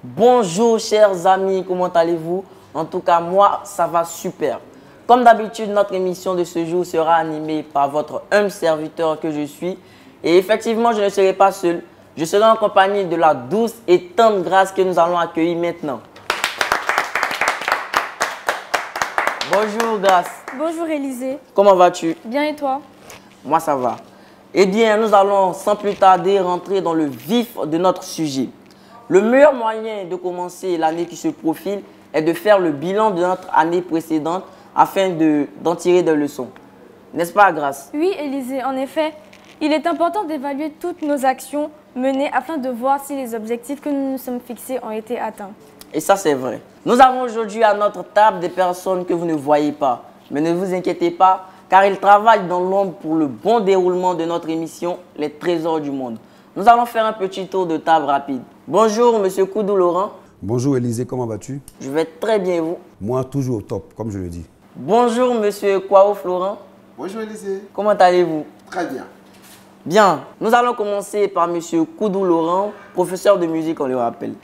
Bonjour chers amis, comment allez-vous? En tout cas, moi, ça va super. Comme d'habitude, notre émission de ce jour sera animée par votre humble serviteur que je suis. Et effectivement, je ne serai pas seul. Je serai en compagnie de la douce et tendre Grâce que nous allons accueillir maintenant. Bonjour Grâce. Bonjour Élisée. Comment vas-tu? Bien et toi? Moi, ça va. Eh bien, nous allons sans plus tarder rentrer dans le vif de notre sujet. Le meilleur moyen de commencer l'année qui se profile est de faire le bilan de notre année précédente afin d'en tirer des leçons. N'est-ce pas, Grâce? Oui, Élisée, en effet, il est important d'évaluer toutes nos actions menées afin de voir si les objectifs que nous nous sommes fixés ont été atteints. Et ça, c'est vrai. Nous avons aujourd'hui à notre table des personnes que vous ne voyez pas. Mais ne vous inquiétez pas, car ils travaillent dans l'ombre pour le bon déroulement de notre émission Les Trésors du Monde. Nous allons faire un petit tour de table rapide. Bonjour, Monsieur Koudou Laurent. Bonjour Élisée, comment vas-tu? Je vais très bien, vous? Moi, toujours au top, comme je le dis. Bonjour, Monsieur Kwao Florent. Bonjour Élisée. Comment allez-vous? Très bien. Bien, nous allons commencer par Monsieur Koudou Laurent, professeur de musique, on le rappelle.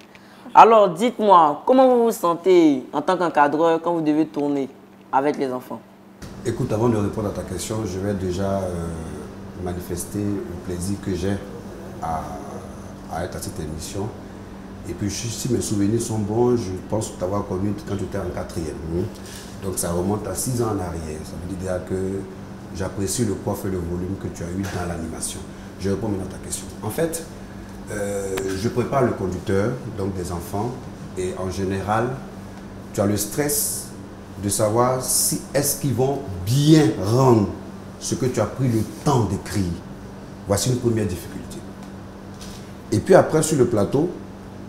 Alors, dites-moi, comment vous vous sentez en tant qu'encadreur quand vous devez tourner avec les enfants? Écoute, avant de répondre à ta question, je vais déjà manifester le plaisir que j'ai à être à cette émission. Et puis, si mes souvenirs sont bons, je pense t'avoir connu quand tu étais en 4e. Donc, ça remonte à 6 ans en arrière. Ça veut dire que j'apprécie le poids et le volume que tu as eu dans l'animation. Je réponds maintenant à ta question. En fait, je prépare le conducteur, donc des enfants, et en général, tu as le stress de savoir si est-ce qu'ils vont bien rendre ce que tu as pris le temps d'écrire. Voici une première difficulté. Et puis après, sur le plateau,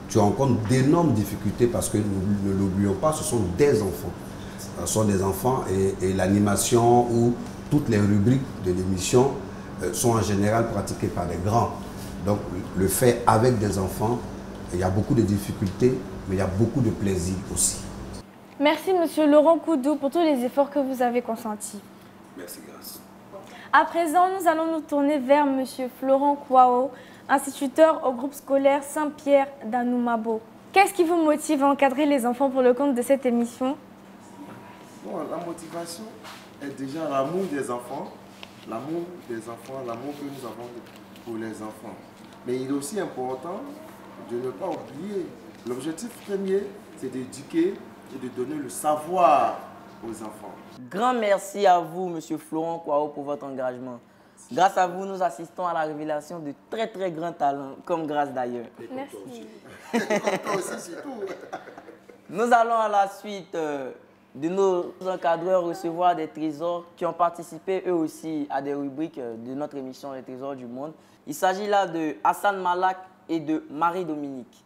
tu rencontres d'énormes difficultés parce que, ne l'oublions pas, ce sont des enfants. Ce sont des enfants et l'animation ou toutes les rubriques de l'émission sont en général pratiquées par des grands. Donc, le fait avec des enfants, il y a beaucoup de difficultés, mais il y a beaucoup de plaisir aussi. Merci Monsieur Laurent Koudou pour tous les efforts que vous avez consentis. Merci, Grâce. À présent, nous allons nous tourner vers Monsieur Florent Kwao, instituteur au groupe scolaire Saint-Pierre d'Anoumabo. Qu'est-ce qui vous motive à encadrer les enfants pour le compte de cette émission? Bon, la motivation est déjà l'amour des enfants, l'amour que nous avons pour les enfants. Mais il est aussi important de ne pas oublier, l'objectif premier, c'est d'éduquer et de donner le savoir aux enfants. Grand merci à vous, Monsieur Florent Kwao, pour votre engagement. Grâce à vous, nous assistons à la révélation de très très grands talents, comme Grâce d'ailleurs. Merci. Toi aussi, surtout. Nous allons à la suite de nos encadreurs recevoir des trésors qui ont participé eux aussi à des rubriques de notre émission Les Trésors du Monde. Il s'agit là de Hassan Malak et de Marie-Dominique.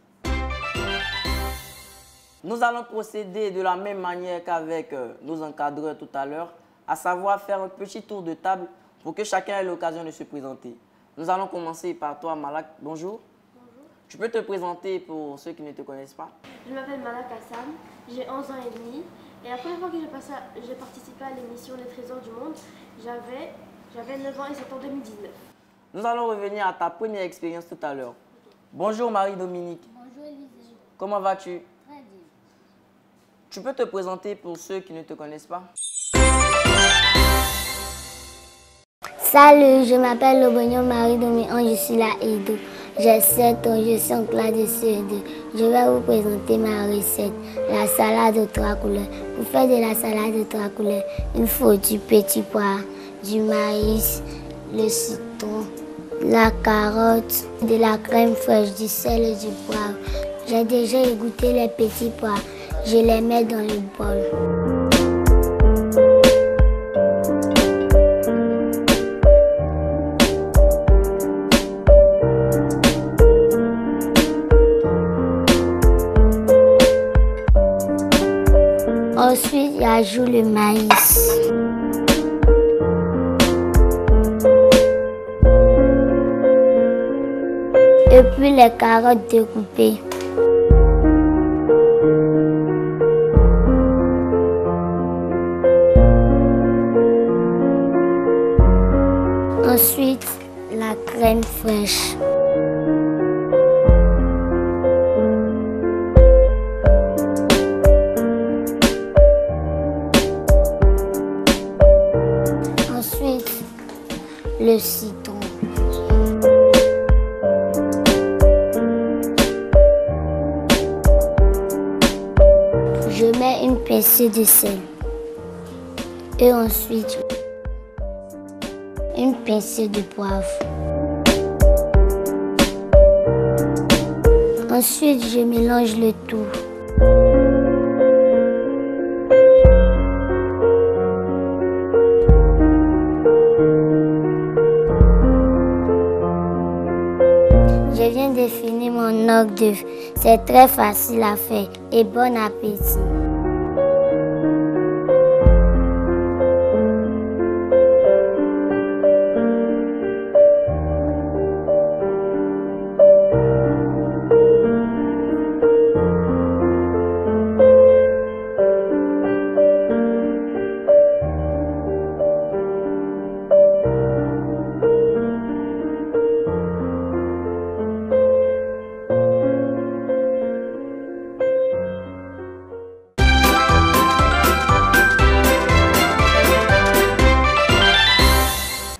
Nous allons procéder de la même manière qu'avec nos encadreurs tout à l'heure, à savoir faire un petit tour de table pour que chacun ait l'occasion de se présenter. Nous allons commencer par toi, Malak. Bonjour. Bonjour. Tu peux te présenter pour ceux qui ne te connaissent pas? Je m'appelle Malak Hassan, j'ai 11 ans et demi. Et la première fois que j'ai participé à l'émission Les Trésors du Monde, j'avais 9 ans et c'était en 2019. Nous allons revenir à ta première expérience tout à l'heure. Okay. Bonjour Marie-Dominique. Bonjour Élisée. Comment vas-tu? Très bien. Tu peux te présenter pour ceux qui ne te connaissent pas? Salut, je m'appelle Lobognon Marie-Dominique, je suis la Edo. J'ai 7 ans, je suis en classe de CE2. Je vais vous présenter ma recette, la salade de 3 couleurs. Pour faire de la salade de 3 couleurs, il faut du petit pois, du maïs, le citron, la carotte, de la crème fraîche, du sel et du poivre. J'ai déjà égoutté les petits pois. Je les mets dans le bol. Ensuite, j'ajoute le maïs. Et puis les carottes découpées. Ensuite, la crème fraîche. de citron. Je mets une pincée de sel. Et ensuite, une pincée de poivre. Ensuite, je mélange le tout. Je viens de finir mon hors d'œuvre. C'est très facile à faire et bon appétit.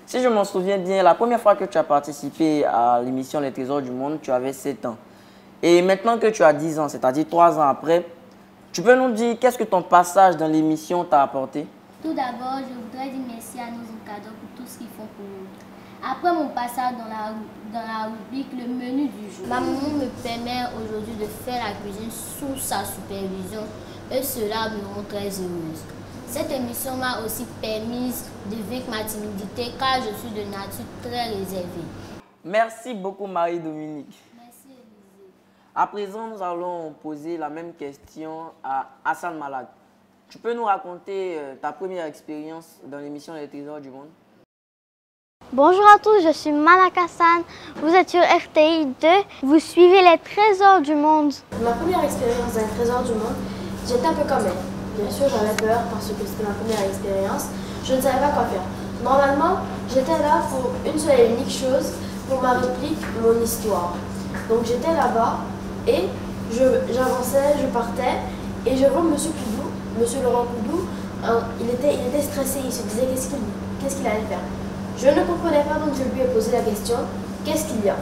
Si je m'en souviens bien, la première fois que tu as participé à l'émission Les Trésors du Monde, tu avais 7 ans. Et maintenant que tu as 10 ans, c'est-à-dire 3 ans après, tu peux nous dire qu'est-ce que ton passage dans l'émission t'a apporté? Tout d'abord, je voudrais dire merci à nos encadrants pour tout ce qu'ils font pour nous. Après mon passage dans la rubrique Le menu du jour, ma maman me permet aujourd'hui de faire la cuisine sous sa supervision et cela me rend très heureuse. Cette émission m'a aussi permis de vaincre ma timidité car je suis de nature très réservée. Merci beaucoup Marie-Dominique. Merci Élisée. À présent, nous allons poser la même question à Hassan Malak. Tu peux nous raconter ta première expérience dans l'émission Les Trésors du Monde? Bonjour à tous, je suis Malak Hassan. Vous êtes sur RTI 2. Vous suivez les Trésors du Monde. Ma première expérience dans les Trésors du Monde, j'étais un peu comme elle. Bien sûr, j'avais peur parce que c'était ma première expérience. Je ne savais pas quoi faire. Normalement, j'étais là pour une seule et unique chose, pour ma réplique, mon histoire. Donc j'étais là-bas et j'avançais, je partais et je vois Monsieur Poudou, Monsieur Laurent Poudou, il était stressé, il se disait qu'est-ce qu'il allait faire. Je ne comprenais pas, donc je lui ai posé la question, qu'est-ce qu'il y a?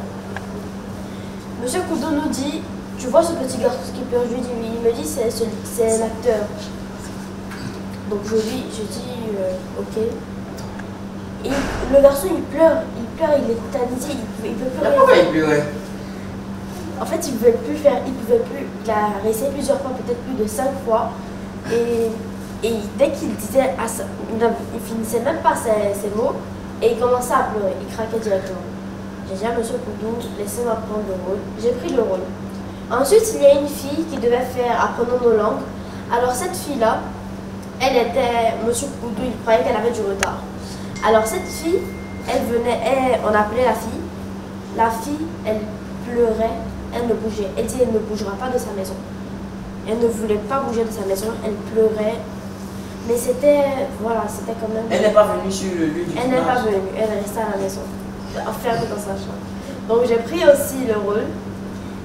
Monsieur Poudou nous dit, tu vois ce petit garçon qui pleure? Je lui dis oui, il me dit c'est l'acteur. Donc je dis ok. Et le garçon il pleure, il est tétanisé, il peut plus rien. Pourquoi il pleurait? En fait il pouvait plus, il a réessayé plusieurs fois, peut-être plus de 5 fois. Et dès qu'il disait, il finissait même pas ses mots et il commençait à pleurer, il craquait directement. J'ai dit à Monsieur Poudou, laissez-moi prendre le rôle. J'ai pris le rôle. Ensuite il y a une fille qui devait faire Apprenons nos langues. Alors cette fille-là, Monsieur Poudou, il croyait qu'elle avait du retard. Alors cette fille, on appelait la fille. La fille, elle pleurait, elle ne bougeait. Elle dit, elle ne bougera pas de sa maison. Elle ne voulait pas bouger de sa maison, elle pleurait. Mais c'était quand même... Elle n'est pas venue sur le lieu du tournage. Elle n'est pas venue, elle est restée à la maison, enfermée dans sa chambre. Donc j'ai pris aussi le rôle.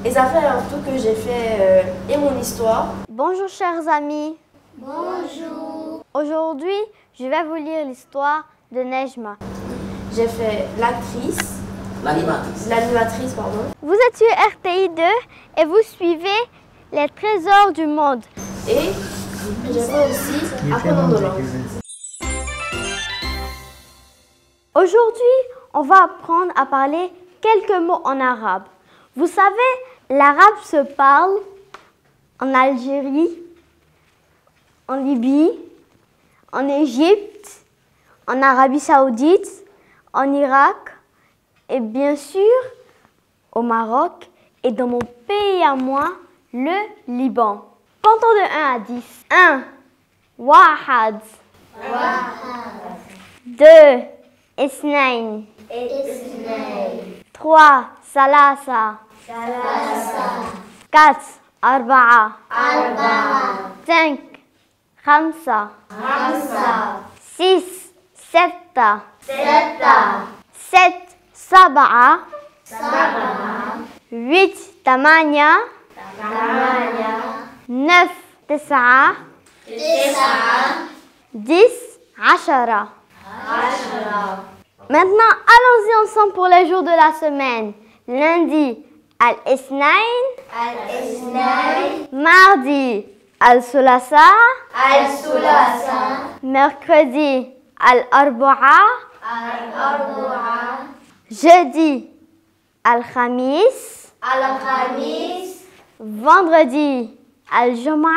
Et ça fait un tout que j'ai fait et mon histoire. Bonjour chers amis. Bonjour. Aujourd'hui, je vais vous lire l'histoire de Nejma. J'ai fait l'actrice. L'animatrice, pardon. Vous êtes sur RTI 2 et vous suivez les Trésors du Monde. Et j'ai fait aussi Apprenons nos langues. Aujourd'hui, on va apprendre à parler quelques mots en arabe. Vous savez, l'arabe se parle en Algérie, en Libye, en Égypte, en Arabie Saoudite, en Irak et bien sûr au Maroc et dans mon pays à moi, le Liban. Comptons de 1 à 10. 1. Wahad. 2. Isnain. 3. Salasa. 4. Arba'a. 5. Khamsa. 6. Setta. 7. Saba'a. 8. Tamania. 9. Tis'a. 10. 10. 10. Maintenant, allons-y ensemble pour les jours de la semaine. Lundi, Al-Isnain. Al-Isnain. Mardi, Al-Sulasa. Al-Sulasa. Mercredi, Al-Arba'a. Al-Arba'a. Jeudi, Al-Khamis. Al-Khamis. Vendredi, Al-Jum'a.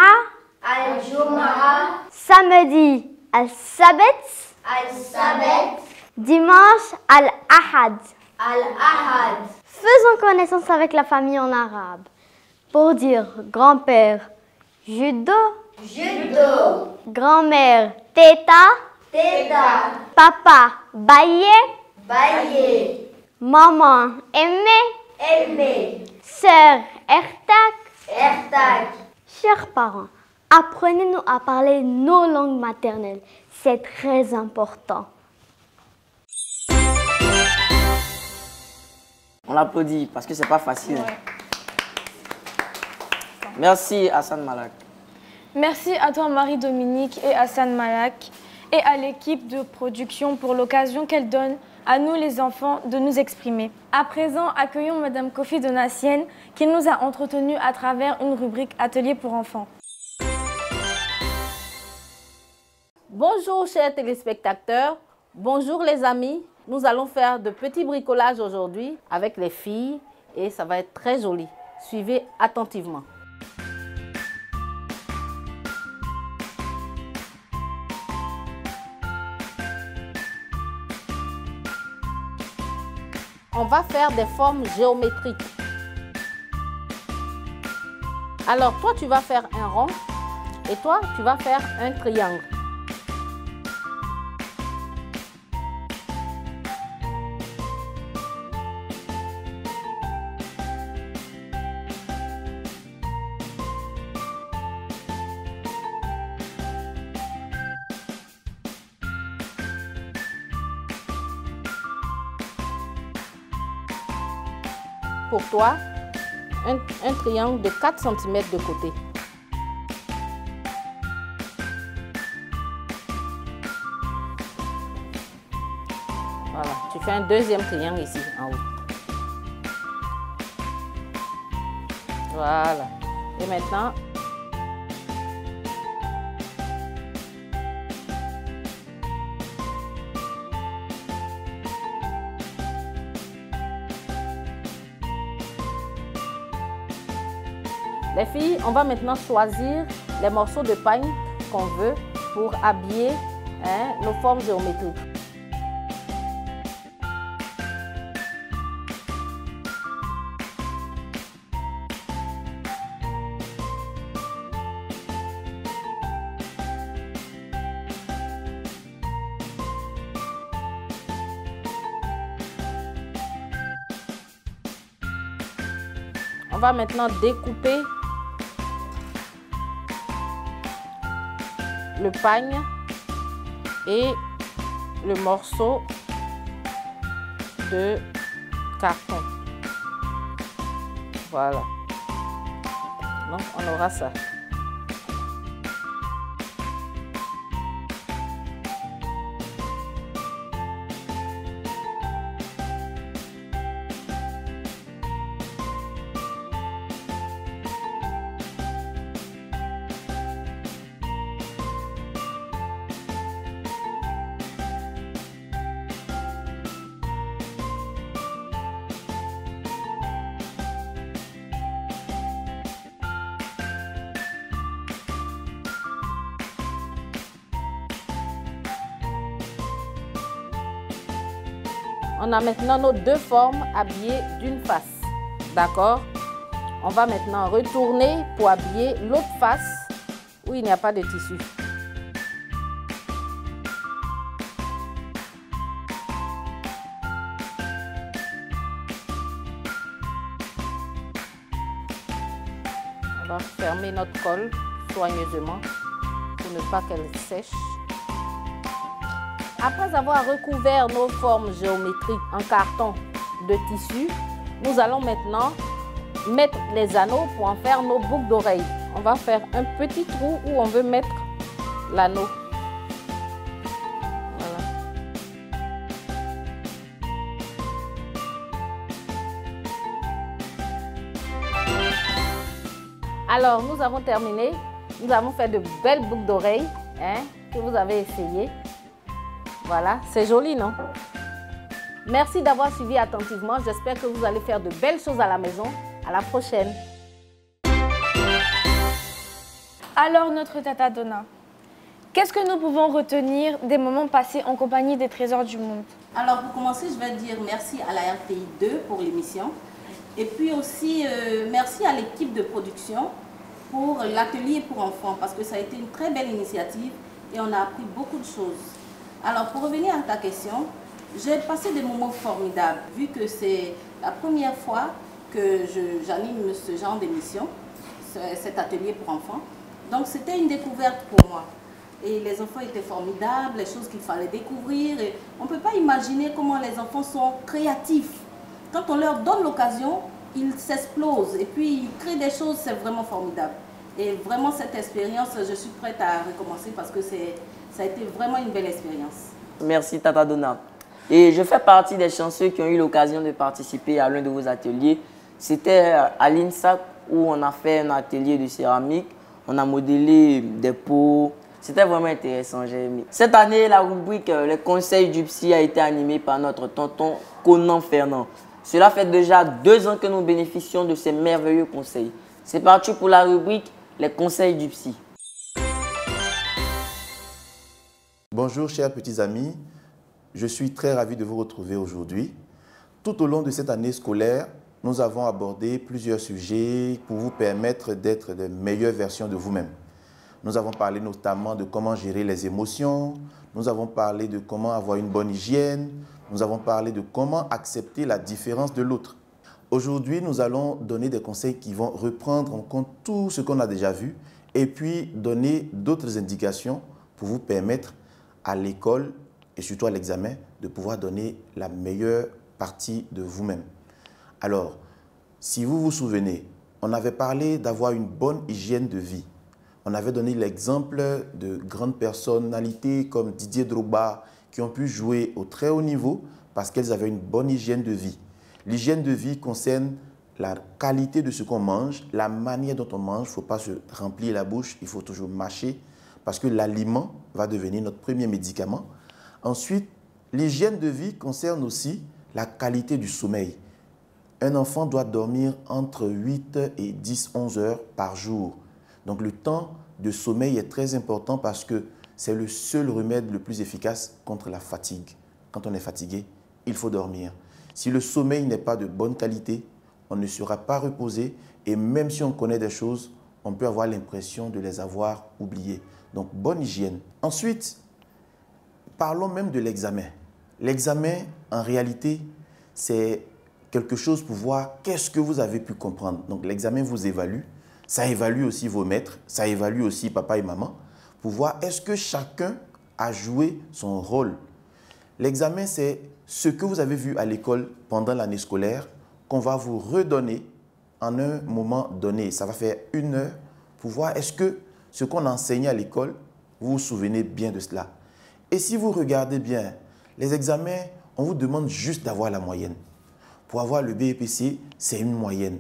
Al-Jum'a. Samedi, Al-Sabt. Al-Sabat. Dimanche, Al-Ahad. Al-Ahad. Faisons connaissance avec la famille en arabe. Pour dire grand-père, judo. Judo. Grand-mère, teta. Teta. Papa, baye. Baye. Maman, aimé. Aimé. Sœur, ertak. Ertak. Chers parents, apprenez-nous à parler nos langues maternelles. C'est très important. On l'applaudit parce que c'est pas facile. Ouais. Merci Hassan Malak. Merci à toi Marie-Dominique et Hassan Malak et à l'équipe de production pour l'occasion qu'elle donne à nous les enfants de nous exprimer. À présent, accueillons Madame Kofi Donatienne qui nous a entretenus à travers une rubrique Atelier pour enfants. Bonjour chers téléspectateurs, bonjour les amis. Nous allons faire de petits bricolages aujourd'hui avec les filles et ça va être très joli. Suivez attentivement. On va faire des formes géométriques. Alors toi tu vas faire un rond et toi tu vas faire un triangle. Pour toi, un triangle de 4 cm de côté. Voilà, tu fais un deuxième triangle ici en haut. Voilà. Et maintenant, les filles, on va maintenant choisir les morceaux de pagne qu'on veut pour habiller nos formes géométriques. On va maintenant découper le pagne et le morceau de carton. Voilà. Donc on aura ça. On a maintenant nos deux formes habillées d'une face. D'accord? On va maintenant retourner pour habiller l'autre face où il n'y a pas de tissu. On va fermer notre colle soigneusement pour ne pas qu'elle sèche. Après avoir recouvert nos formes géométriques en carton de tissu, nous allons maintenant mettre les anneaux pour en faire nos boucles d'oreilles. On va faire un petit trou où on veut mettre l'anneau. Voilà. Alors, nous avons terminé. Nous avons fait de belles boucles d'oreilles que vous avez essayées. Voilà, c'est joli, non? Merci d'avoir suivi attentivement. J'espère que vous allez faire de belles choses à la maison. À la prochaine. Alors, notre Tata Donna, qu'est-ce que nous pouvons retenir des moments passés en compagnie des Trésors du Monde? Alors, pour commencer, je vais dire merci à la RTI 2 pour l'émission. Et puis aussi, merci à l'équipe de production pour l'atelier pour enfants, parce que ça a été une très belle initiative et on a appris beaucoup de choses. Alors, pour revenir à ta question, j'ai passé des moments formidables, vu que c'est la première fois que j'anime ce genre d'émission, cet atelier pour enfants. Donc, c'était une découverte pour moi. Et les enfants étaient formidables, les choses qu'il fallait découvrir. Et on ne peut pas imaginer comment les enfants sont créatifs. Quand on leur donne l'occasion, ils s'explosent et puis ils créent des choses, c'est vraiment formidable. Et vraiment, cette expérience, je suis prête à recommencer parce que ça a été vraiment une belle expérience. Merci Tata Donna. Et je fais partie des chanceux qui ont eu l'occasion de participer à l'un de vos ateliers. C'était à l'INSAC où on a fait un atelier de céramique. On a modélé des pots. C'était vraiment intéressant, j'ai aimé. Cette année, la rubrique Les conseils du psy a été animée par notre tonton Conan Fernand. Cela fait déjà 2 ans que nous bénéficions de ces merveilleux conseils. C'est parti pour la rubrique Les conseils du psy. Bonjour chers petits amis, je suis très ravi de vous retrouver aujourd'hui. Tout au long de cette année scolaire, nous avons abordé plusieurs sujets pour vous permettre d'être de meilleures versions de vous-même. Nous avons parlé notamment de comment gérer les émotions, nous avons parlé de comment avoir une bonne hygiène, nous avons parlé de comment accepter la différence de l'autre. Aujourd'hui, nous allons donner des conseils qui vont reprendre en compte tout ce qu'on a déjà vu et puis donner d'autres indications pour vous permettre à l'école et surtout à l'examen de pouvoir donner la meilleure partie de vous-même. Alors, si vous vous souvenez, on avait parlé d'avoir une bonne hygiène de vie. On avait donné l'exemple de grandes personnalités comme Didier Drogba qui ont pu jouer au très haut niveau parce qu'elles avaient une bonne hygiène de vie. L'hygiène de vie concerne la qualité de ce qu'on mange, la manière dont on mange. Il ne faut pas se remplir la bouche, il faut toujours mâcher parce que l'aliment va devenir notre premier médicament. Ensuite, l'hygiène de vie concerne aussi la qualité du sommeil. Un enfant doit dormir entre 8 et 10-11 heures par jour. Donc le temps de sommeil est très important parce que c'est le seul remède le plus efficace contre la fatigue. Quand on est fatigué, il faut dormir. Si le sommeil n'est pas de bonne qualité, on ne sera pas reposé et même si on connaît des choses, on peut avoir l'impression de les avoir oubliées. Donc bonne hygiène. Ensuite, parlons même de l'examen. L'examen, en réalité, c'est quelque chose pour voir qu'est-ce que vous avez pu comprendre. Donc l'examen vous évalue. Ça évalue aussi vos maîtres, ça évalue aussi papa et maman pour voir est-ce que chacun a joué son rôle. L'examen, c'est ce que vous avez vu à l'école pendant l'année scolaire qu'on va vous redonner en un moment donné. Ça va faire 1 heure pour voir est-ce que ce qu'on a enseigné à l'école, vous vous souvenez bien de cela. Et si vous regardez bien, les examens, on vous demande juste d'avoir la moyenne. Pour avoir le BEPC, c'est une moyenne.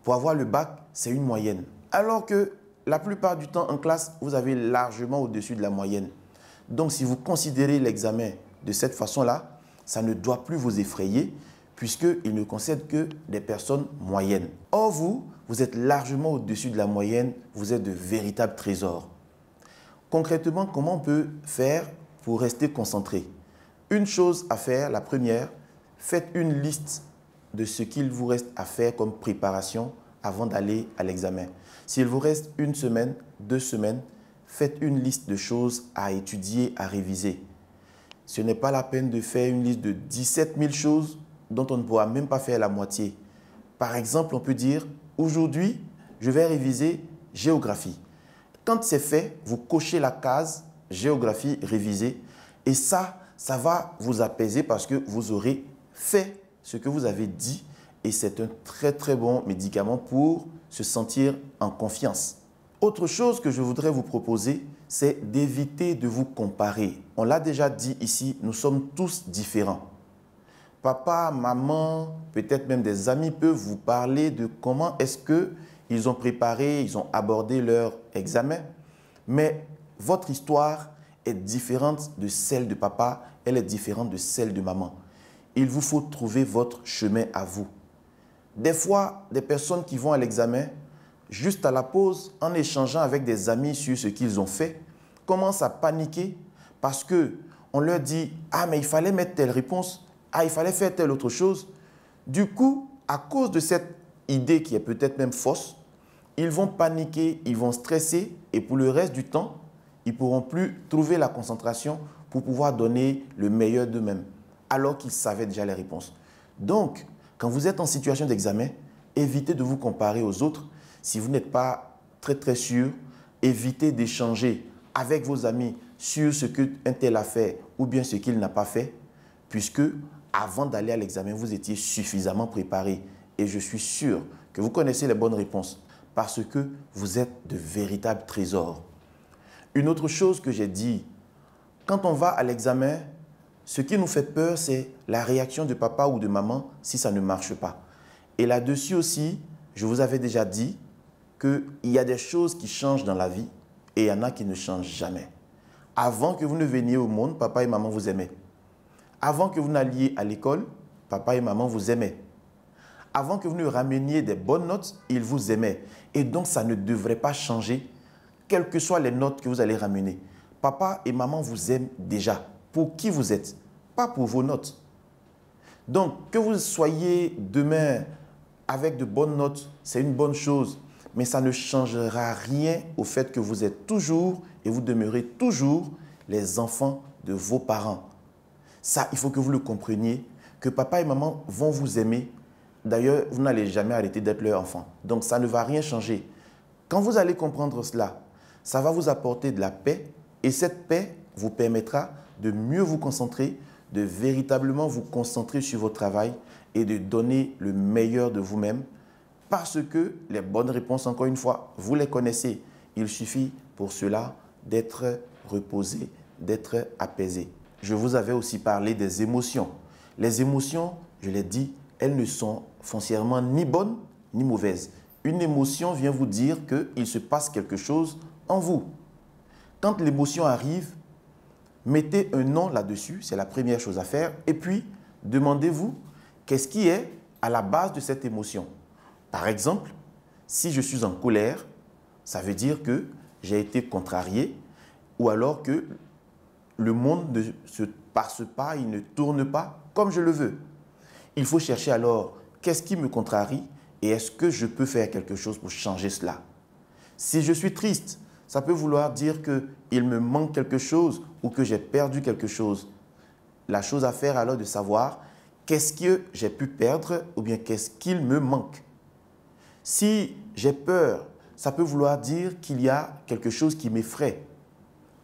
Pour avoir le bac, c'est une moyenne. Alors que la plupart du temps en classe, vous avez largement au-dessus de la moyenne. Donc si vous considérez l'examen de cette façon-là, ça ne doit plus vous effrayer puisqu'il ne concerne que des personnes moyennes. Or vous êtes largement au-dessus de la moyenne, vous êtes de véritables trésors. Concrètement, comment on peut faire pour rester concentré? Une chose à faire, la première, faites une liste de ce qu'il vous reste à faire comme préparation avant d'aller à l'examen. S'il vous reste 1 semaine, 2 semaines, faites une liste de choses à étudier, à réviser. Ce n'est pas la peine de faire une liste de 17 000 choses dont on ne pourra même pas faire la moitié. Par exemple, on peut dire, aujourd'hui, je vais réviser géographie. Quand c'est fait, vous cochez la case géographie révisée et ça va vous apaiser parce que vous aurez fait ce que vous avez dit et c'est un très très bon médicament pour se sentir en confiance. Autre chose que je voudrais vous proposer, c'est d'éviter de vous comparer. On l'a déjà dit ici, nous sommes tous différents. Papa, maman, peut-être même des amis peuvent vous parler de comment est-ce ils ont préparé, ils ont abordé leur examen. Mais votre histoire est différente de celle de papa, elle est différente de celle de maman. Il vous faut trouver votre chemin à vous. Des fois, des personnes qui vont à l'examen, juste à la pause, en échangeant avec des amis sur ce qu'ils ont fait, commencent à paniquer parce qu'on leur dit « Ah, mais il fallait mettre telle réponse. Ah, il fallait faire telle autre chose. » Du coup, à cause de cette idée qui est peut-être même fausse, ils vont paniquer, ils vont stresser et pour le reste du temps, ils ne pourront plus trouver la concentration pour pouvoir donner le meilleur d'eux-mêmes, alors qu'ils savaient déjà les réponses. Donc, quand vous êtes en situation d'examen, évitez de vous comparer aux autres. Si vous n'êtes pas très sûr, évitez d'échanger avec vos amis sur ce qu'un tel a fait ou bien ce qu'il n'a pas fait, puisque avant d'aller à l'examen, vous étiez suffisamment préparé. Et je suis sûr que vous connaissez les bonnes réponses parce que vous êtes de véritables trésors. Une autre chose que j'ai dit, quand on va à l'examen, ce qui nous fait peur, c'est la réaction de papa ou de maman si ça ne marche pas. Et là-dessus aussi, je vous avais déjà dit qu'il y a des choses qui changent dans la vie et il y en a qui ne changent jamais. Avant que vous ne veniez au monde, papa et maman vous aimaient. Avant que vous n'alliez à l'école, papa et maman vous aimaient. Avant que vous ne rameniez des bonnes notes, ils vous aimaient. Et donc, ça ne devrait pas changer, quelles que soient les notes que vous allez ramener. Papa et maman vous aiment déjà, pour qui vous êtes, pas pour vos notes. Donc, que vous soyez demain avec de bonnes notes, c'est une bonne chose, mais ça ne changera rien au fait que vous êtes toujours et vous demeurez toujours les enfants de vos parents. Ça, il faut que vous le compreniez, que papa et maman vont vous aimer. D'ailleurs, vous n'allez jamais arrêter d'être leur enfant. Donc, ça ne va rien changer. Quand vous allez comprendre cela, ça va vous apporter de la paix et cette paix vous permettra de mieux vous concentrer, de véritablement vous concentrer sur votre travail et de donner le meilleur de vous-même parce que les bonnes réponses, encore une fois, vous les connaissez. Il suffit pour cela d'être reposé, d'être apaisé. Je vous avais aussi parlé des émotions. Les émotions, je l'ai dit, elles ne sont foncièrement ni bonnes ni mauvaises. Une émotion vient vous dire qu'il se passe quelque chose en vous. Quand l'émotion arrive, mettez un nom là-dessus, c'est la première chose à faire. Et puis, demandez-vous, qu'est-ce qui est à la base de cette émotion? Par exemple, si je suis en colère, ça veut dire que j'ai été contrarié ou alors que le monde ne se passe pas, il ne tourne pas comme je le veux. Il faut chercher alors qu'est-ce qui me contrarie et est-ce que je peux faire quelque chose pour changer cela. Si je suis triste, ça peut vouloir dire qu'il me manque quelque chose ou que j'ai perdu quelque chose. La chose à faire alors de savoir qu'est-ce que j'ai pu perdre ou bien qu'est-ce qu'il me manque. Si j'ai peur, ça peut vouloir dire qu'il y a quelque chose qui m'effraie.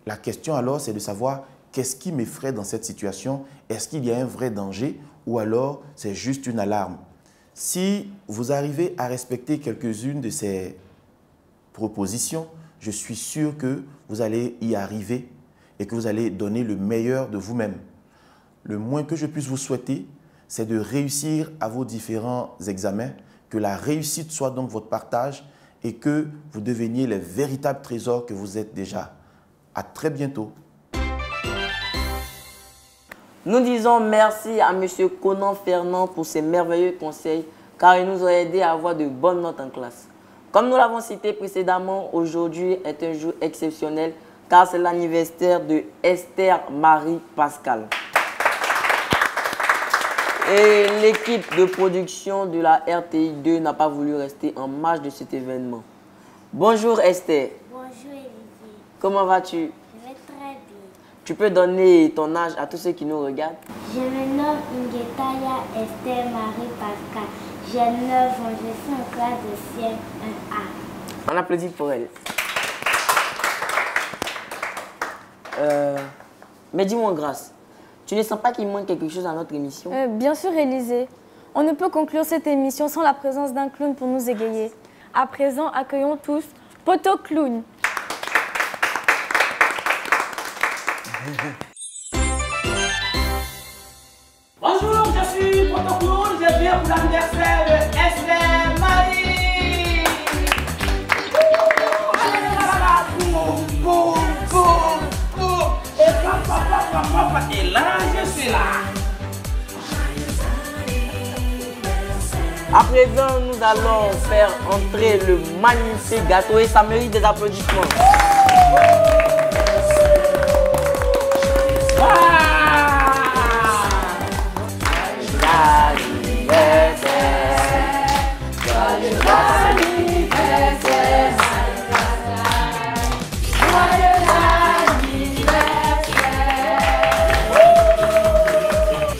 La question alors, c'est de savoir qu'est-ce qui m'effraie dans cette situation. Est-ce qu'il y a un vrai danger ou alors c'est juste une alarme? Si vous arrivez à respecter quelques-unes de ces propositions, je suis sûr que vous allez y arriver et que vous allez donner le meilleur de vous-même. Le moins que je puisse vous souhaiter, c'est de réussir à vos différents examens, que la réussite soit donc votre partage et que vous deveniez les véritables trésors que vous êtes déjà. À très bientôt. Nous disons merci à M. Conan Fernand pour ses merveilleux conseils car il nous a aidés à avoir de bonnes notes en classe. Comme nous l'avons cité précédemment, aujourd'hui est un jour exceptionnel car c'est l'anniversaire de Esther Marie Pascal. Et l'équipe de production de la RTI 2 n'a pas voulu rester en marge de cet événement. Bonjour Esther. Bonjour Olivier. Comment vas-tu? Je vais très bien. Tu peux donner ton âge à tous ceux qui nous regardent? Je me nomme Ingetaya Esther Marie Pascal. J'ai 9 ans. Je suis en classe de CM1A. On applaudit pour elle. Mais dis-moi grâce, tu ne sens pas qu'il manque quelque chose à notre émission? Bien sûr, Élisée. On ne peut conclure cette émission sans la présence d'un clown pour nous égayer. À présent, accueillons tous Poto Clown. Bonjour, je suis Poto Clown. Je viens pour l'anniversaire de Esther Marie. présent, nous allons faire entrer le magnifique gâteau et ça mérite des applaudissements.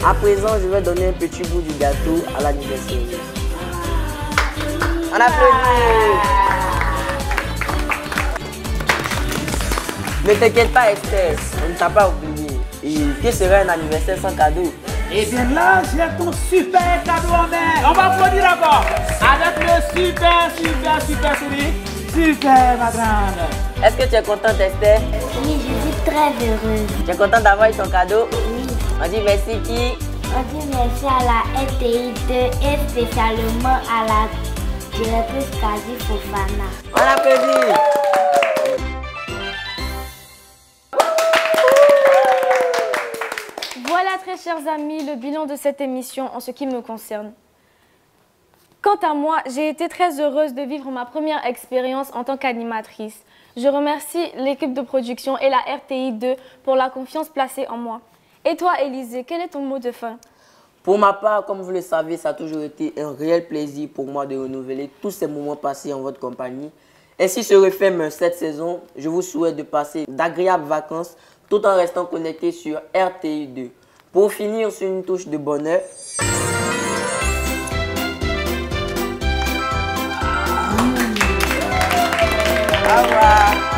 À présent, je vais donner un petit bout du gâteau à l'anniversaire. On applaudit. Ne t'inquiète pas, Esther, on ne t'a pas oublié. Et que serait un anniversaire sans cadeau? Et bien là, j'ai ton super cadeau en main. On va applaudir encore. Avec le super sourire. Super, ma grande. Est-ce que tu es contente, Esther? Oui, je suis très heureuse. Tu es contente d'avoir eu ton cadeau? Oui. On dit merci qui? On dit merci à la RTI2 et spécialement à la directrice Kadi Fofana. On applaudit. Voilà, très chers amis, le bilan de cette émission en ce qui me concerne. Quant à moi, j'ai été très heureuse de vivre ma première expérience en tant qu'animatrice. Je remercie l'équipe de production et la RTI2 pour la confiance placée en moi. Et toi, Élisée, quel est ton mot de fin? Pour ma part, comme vous le savez, ça a toujours été un réel plaisir pour moi de renouveler tous ces moments passés en votre compagnie. Ainsi se referme cette saison. Je vous souhaite de passer d'agréables vacances tout en restant connecté sur RTI2. Pour finir sur une touche de bonheur, au revoir.